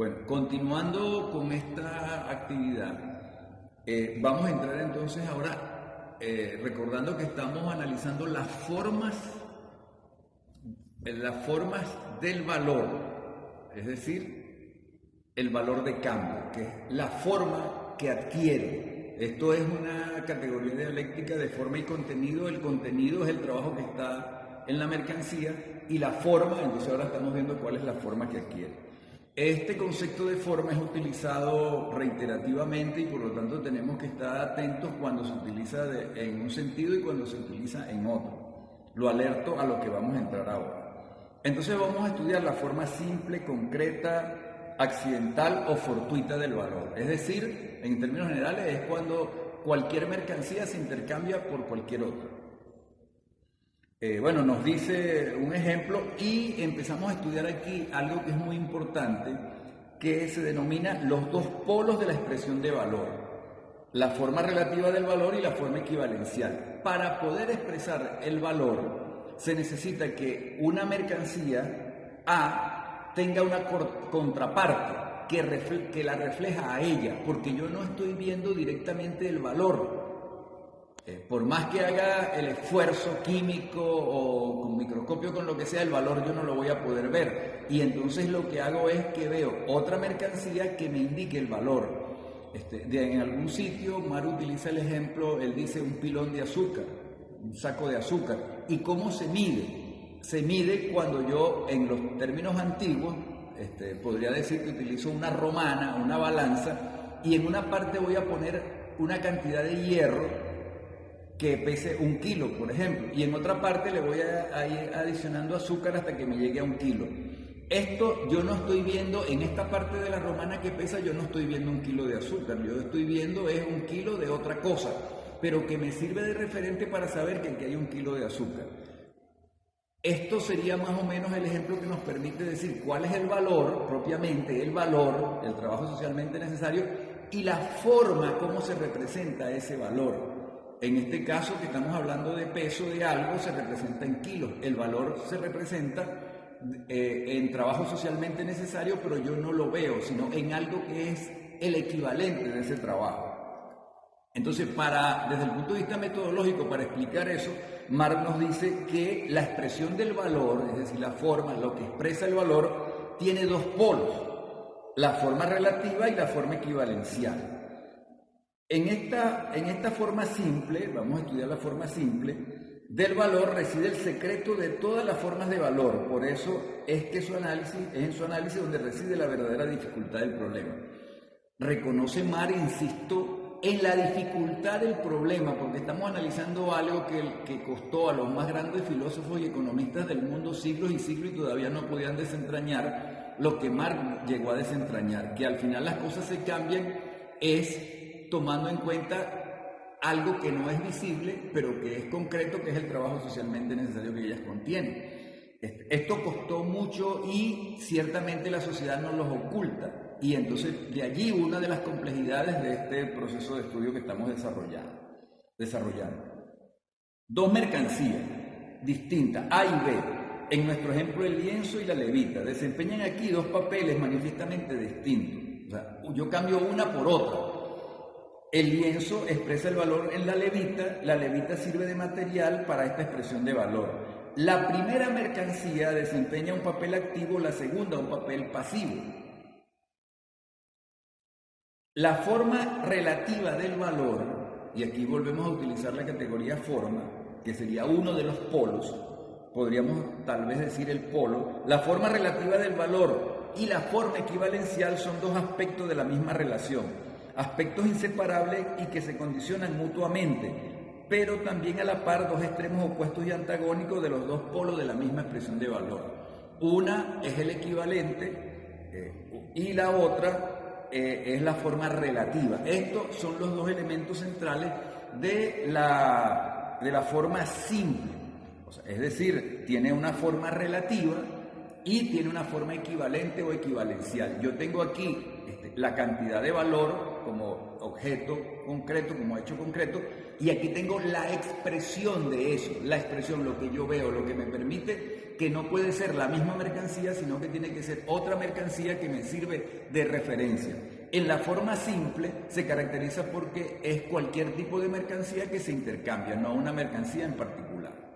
Bueno, continuando con esta actividad, vamos a entrar entonces ahora, recordando que estamos analizando las formas del valor, es decir, el valor de cambio, que es la forma que adquiere. Esto es una categoría dialéctica de forma y contenido. El contenido es el trabajo que está en la mercancía y la forma, entonces ahora estamos viendo cuál es la forma que adquiere. Este concepto de forma es utilizado reiterativamente y por lo tanto tenemos que estar atentos cuando se utiliza en un sentido y cuando se utiliza en otro. Lo alerto a lo que vamos a entrar ahora. Entonces vamos a estudiar la forma simple, concreta, accidental o fortuita del valor. Es decir, en términos generales es cuando cualquier mercancía se intercambia por cualquier otra. Bueno, nos dice un ejemplo y empezamos a estudiar aquí algo que es muy importante, que se denomina los dos polos de la expresión de valor, la forma relativa del valor y la forma equivalencial. Para poder expresar el valor, se necesita que una mercancía A tenga una contraparte que la refleja a ella, porque yo no estoy viendo directamente el valor. Por más que haga el esfuerzo químico o con microscopio, con lo que sea, el valor yo no lo voy a poder ver. Y entonces lo que hago es que veo otra mercancía que me indique el valor. En algún sitio, Maru utiliza el ejemplo, él dice un pilón de azúcar, un saco de azúcar. ¿Y cómo se mide? Se mide cuando yo, en los términos antiguos, podría decir que utilizo una romana, una balanza, y en una parte voy a poner una cantidad de hierro que pese 1 kilo, por ejemplo, y en otra parte le voy a ir adicionando azúcar hasta que me llegue a 1 kilo. Esto yo no estoy viendo, en esta parte de la romana que pesa, yo no estoy viendo 1 kilo de azúcar, yo estoy viendo es 1 kilo de otra cosa, pero que me sirve de referente para saber que aquí hay 1 kilo de azúcar. Esto sería más o menos el ejemplo que nos permite decir cuál es el valor, propiamente el valor, el trabajo socialmente necesario, y la forma, cómo se representa ese valor. En este caso que estamos hablando de peso de algo, se representa en kilos. El valor se representa en trabajo socialmente necesario, pero yo no lo veo, sino en algo que es el equivalente de ese trabajo. Entonces, desde el punto de vista metodológico, para explicar eso, Marx nos dice que la expresión del valor, es decir, la forma, lo que expresa el valor, tiene dos polos, la forma relativa y la forma equivalencial. En esta forma simple, vamos a estudiar la forma simple, del valor reside el secreto de todas las formas de valor. Por eso es que es en su análisis donde reside la verdadera dificultad del problema. Reconoce Marx, insisto, en la dificultad del problema, porque estamos analizando algo que costó a los más grandes filósofos y economistas del mundo siglos y siglos y todavía no podían desentrañar lo que Marx llegó a desentrañar, que al final las cosas se cambian es tomando en cuenta algo que no es visible, pero que es concreto, que es el trabajo socialmente necesario que ellas contienen. Esto costó mucho y ciertamente la sociedad nos los oculta. Y entonces de allí una de las complejidades de este proceso de estudio que estamos desarrollando. Dos mercancías distintas, A y B, en nuestro ejemplo el lienzo y la levita, desempeñan aquí dos papeles manifiestamente distintos. O sea, yo cambio una por otra. El lienzo expresa el valor en la levita sirve de material para esta expresión de valor. La primera mercancía desempeña un papel activo, la segunda un papel pasivo. La forma relativa del valor, y aquí volvemos a utilizar la categoría forma, que sería uno de los polos, podríamos tal vez decir el polo, la forma relativa del valor y la forma equivalencial son dos aspectos de la misma relación. Aspectos inseparables y que se condicionan mutuamente, pero también a la par dos extremos opuestos y antagónicos de los dos polos de la misma expresión de valor. Una es el equivalente y la otra es la forma relativa. Estos son los dos elementos centrales de la forma simple. O sea, es decir, tiene una forma relativa y tiene una forma equivalente o equivalencial. Yo tengo aquí la cantidad de valor como objeto concreto, como hecho concreto, y aquí tengo la expresión de eso, la expresión, lo que yo veo, lo que me permite que no puede ser la misma mercancía, sino que tiene que ser otra mercancía que me sirve de referencia. En la forma simple se caracteriza porque es cualquier tipo de mercancía que se intercambia, no una mercancía en particular.